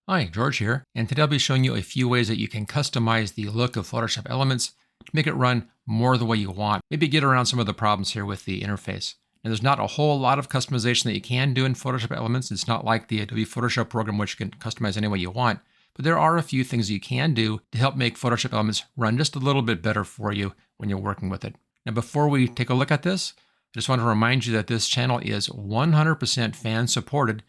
Hi, George here, and today I'll be showing you a few ways that you can customize the look of Photoshop Elements to make it run more the way you want. Maybe get around some of the problems here with the interface. And there's not a whole lot of customization that you can do in Photoshop Elements. It's not like the Adobe Photoshop program, which you can customize any way you want. But there are a few things you can do to help make Photoshop Elements run just a little bit better for you when you're working with it. Now, before we take a look at this, I just want to remind you that this channel is 100% fan supported.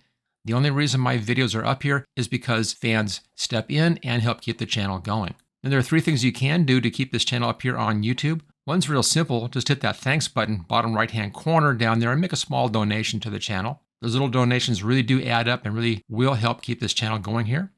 The only reason my videos are up here is because fans step in and help keep the channel going. And there are three things you can do to keep this channel up here on YouTube. One's real simple. Just hit that thanks button, bottom right-hand corner down there, and make a small donation to the channel. Those little donations really do add up and really will help keep this channel going here.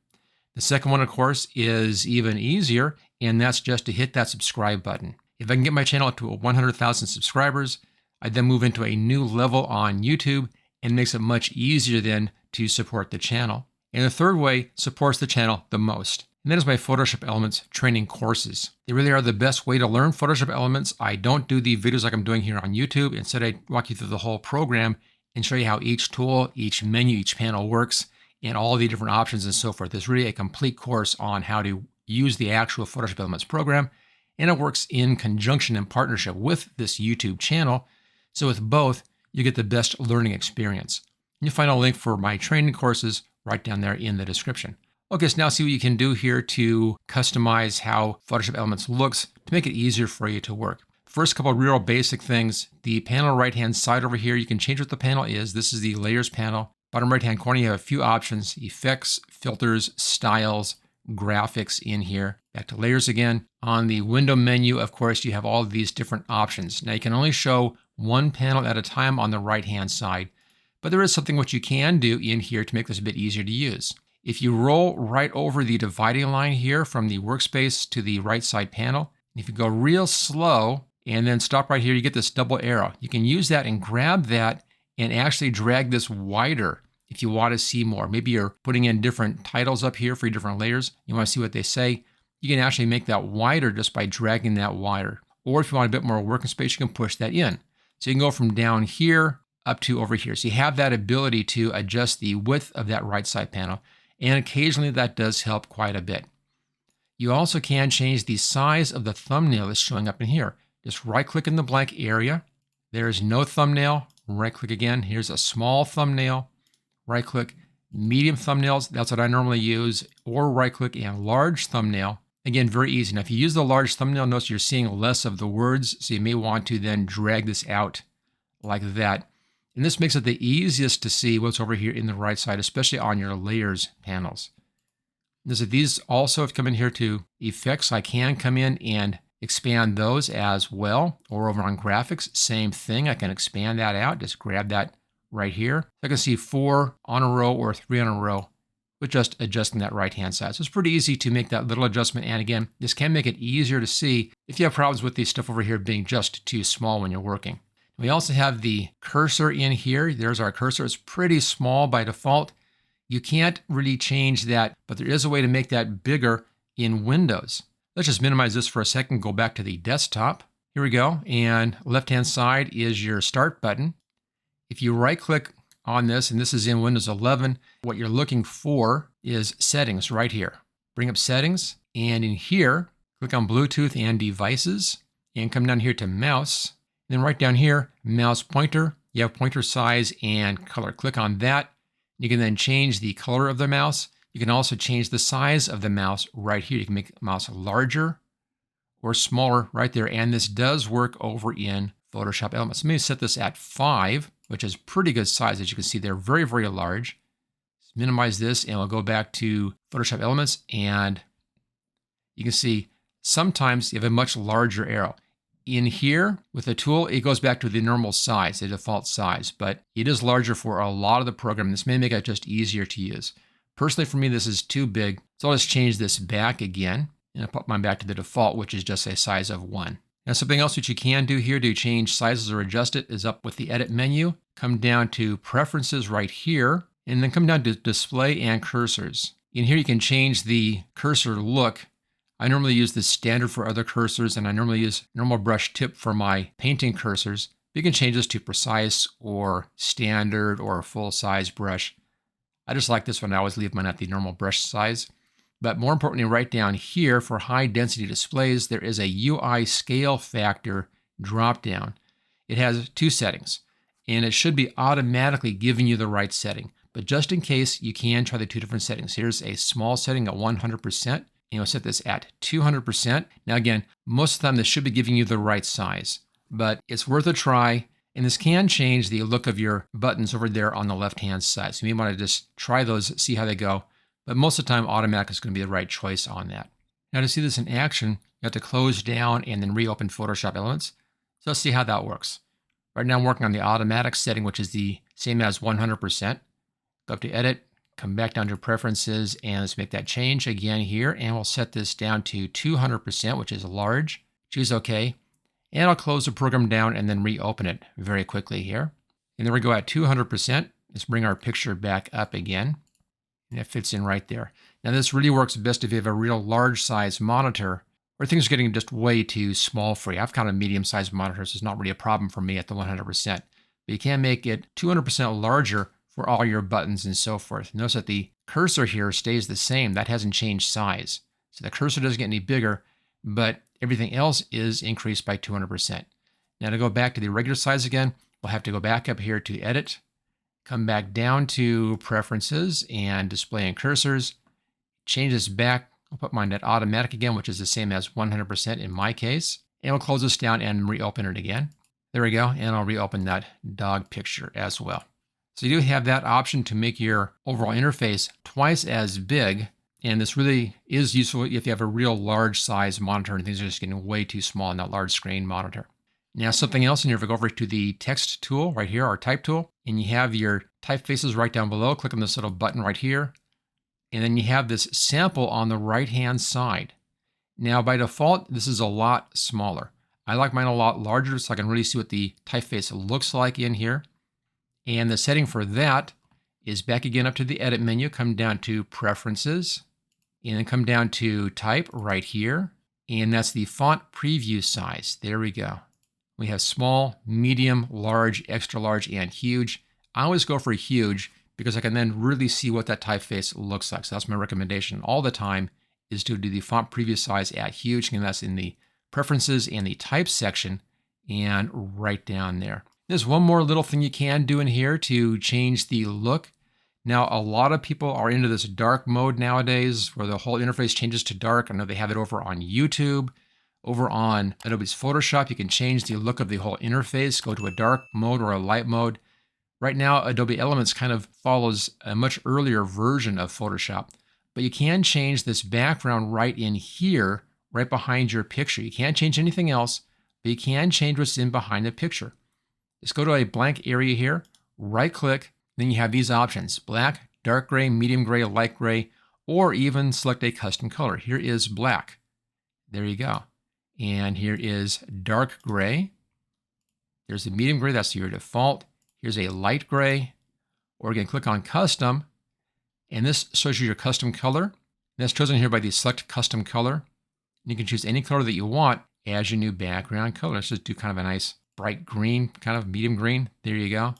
The second one, of course, is even easier, and that's just to hit that subscribe button. If I can get my channel up to 100,000 subscribers, I then move into a new level on YouTube, and it makes it much easier then to support the channel. And the third way supports the channel the most, and that is my Photoshop Elements training courses. They really are the best way to learn Photoshop Elements. I don't do the videos like I'm doing here on YouTube. Instead, I walk you through the whole program and show you how each tool, each menu, each panel works, and all the different options and so forth. There's really a complete course on how to use the actual Photoshop Elements program, and it works in conjunction and partnership with this YouTube channel. So with both, you get the best learning experience. You'll find a link for my training courses right down there in the description. Okay, so now see what you can do here to customize how Photoshop Elements looks to make it easier for you to work. First couple of real basic things. The panel right-hand side over here, you can change what the panel is. This is the Layers panel. Bottom right-hand corner, you have a few options: effects, filters, styles, graphics in here. Back to Layers again. On the window menu, of course, you have all of these different options. Now you can only show one panel at a time on the right-hand side, but there is something which you can do in here to make this a bit easier to use. If you roll right over the dividing line here from the Workspace to the right side panel, if you go real slow and then stop right here, you get this double arrow. You can use that and grab that and actually drag this wider if you want to see more. Maybe you're putting in different titles up here for your different layers. You want to see what they say. You can actually make that wider just by dragging that wider. Or if you want a bit more working space, you can push that in. So you can go from down here up to over here. So you have that ability to adjust the width of that right side panel. And occasionally that does help quite a bit. You also can change the size of the thumbnail that's showing up in here. Just right click in the blank area. There's no thumbnail. Right click again. Here's a small thumbnail. Right click, medium thumbnails. That's what I normally use. Or right click and large thumbnail. Again, very easy. Now, if you use the large thumbnail, notice you're seeing less of the words. So you may want to then drag this out like that. And this makes it the easiest to see what's over here in the right side, especially on your layers panels. These also have come in here to effects. I can come in and expand those as well. Or over on graphics, same thing. I can expand that out. Just grab that right here. I can see 4 on a row or 3 on a row with just adjusting that right-hand side. So it's pretty easy to make that little adjustment. And again, this can make it easier to see if you have problems with these stuff over here being just too small when you're working. We also have the cursor in here. There's our cursor. It's pretty small by default. You can't really change that, but there is a way to make that bigger in Windows. Let's just minimize this for a second, go back to the desktop. Here we go. And left-hand side is your Start button. If you right-click on this, and this is in Windows 11, what you're looking for is Settings right here. Bring up Settings, and in here, click on Bluetooth and Devices, and come down here to Mouse. Then right down here, mouse pointer, you have pointer size and color. Click on that. You can then change the color of the mouse. You can also change the size of the mouse right here. You can make the mouse larger or smaller right there. And this does work over in Photoshop Elements. Let me set this at 5, which is pretty good size. As you can see, they're very, very large. Let's minimize this and we'll go back to Photoshop Elements. And you can see sometimes you have a much larger arrow. In here, with the tool, it goes back to the normal size, the default size, but it is larger for a lot of the program. This may make it just easier to use. Personally, for me, this is too big, so I'll just change this back again, and I'll put mine back to the default, which is just a size of 1. Now, something else that you can do here to change sizes or adjust it is up with the Edit menu, come down to Preferences right here, and then come down to Display and Cursors. In here, you can change the cursor look. I normally use the standard for other cursors, and I normally use normal brush tip for my painting cursors. You can change this to precise or standard or full size brush. I just like this one. I always leave mine at the normal brush size. But more importantly, right down here for high density displays, there is a UI scale factor drop down. It has 2 settings, and it should be automatically giving you the right setting. But just in case, you can try the 2 different settings. Here's a small setting at 100%, and you'll set this at 200%. Now again, most of the time this should be giving you the right size, but it's worth a try. And this can change the look of your buttons over there on the left-hand side. So you may want to just try those, see how they go. But most of the time, automatic is going to be the right choice on that. Now to see this in action, you have to close down and then reopen Photoshop Elements. So let's see how that works. Right now I'm working on the automatic setting, which is the same as 100%. Go up to Edit, come back down to Preferences, and let's make that change again here. And we'll set this down to 200%, which is large. Choose OK. And I'll close the program down and then reopen it very quickly here. And then we go at 200%. Let's bring our picture back up again. And it fits in right there. Now this really works best if you have a real large size monitor or things are getting just way too small for you. I've got a medium sized monitor, so it's not really a problem for me at the 100%. But you can make it 200% larger for all your buttons and so forth. Notice that the cursor here stays the same. That hasn't changed size. So the cursor doesn't get any bigger, but everything else is increased by 200%. Now to go back to the regular size again, we'll have to go back up here to Edit, come back down to Preferences and Display and Cursors, change this back. I'll put mine at Automatic again, which is the same as 100% in my case. And we'll close this down and reopen it again. There we go. And I'll reopen that dog picture as well. So you do have that option to make your overall interface twice as big. And this really is useful if you have a real large size monitor and things are just getting way too small in that large screen monitor. Now something else in here, if we go over to the text tool right here, our type tool, and you have your typefaces right down below, click on this little button right here. And then you have this sample on the right-hand side. Now by default, this is a lot smaller. I like mine a lot larger so I can really see what the typeface looks like in here. And the setting for that is back again up to the Edit menu, come down to Preferences, and then come down to Type right here. And that's the font preview size. There we go. We have small, medium, large, extra large, and huge. I always go for huge because I can then really see what that typeface looks like. So that's my recommendation all the time, is to do the font preview size at huge, and that's in the Preferences and the Type section, and right down there. There's one more little thing you can do in here to change the look. Now, a lot of people are into this dark mode nowadays, where the whole interface changes to dark. I know they have it over on YouTube. Over on Adobe's Photoshop, you can change the look of the whole interface, go to a dark mode or a light mode. Right now, Adobe Elements kind of follows a much earlier version of Photoshop, but you can change this background right in here, right behind your picture. You can't change anything else, but you can change what's in behind the picture. Just go to a blank area here, right click, then you have these options: black, dark gray, medium gray, light gray, or even select a custom color. Here is black. There you go. And here is dark gray. There's the medium gray, that's your default. Here's a light gray, or again, click on custom, and this shows you your custom color. And that's chosen here by the select custom color. And you can choose any color that you want as your new background color. Let's just do kind of a nice bright green, kind of medium green. There you go.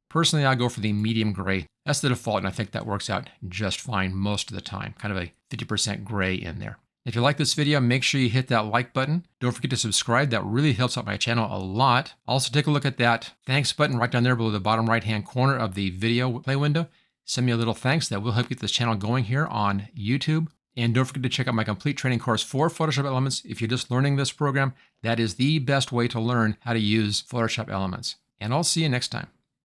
Personally, I go for the medium gray. That's the default, and I think that works out just fine most of the time. Kind of a 50% gray in there. If you like this video, make sure you hit that like button. Don't forget to subscribe. That really helps out my channel a lot. Also, take a look at that thanks button right down there below the bottom right-hand corner of the video play window. Send me a little thanks. That will help get this channel going here on YouTube. And don't forget to check out my complete training course for Photoshop Elements. If you're just learning this program, that is the best way to learn how to use Photoshop Elements. And I'll see you next time.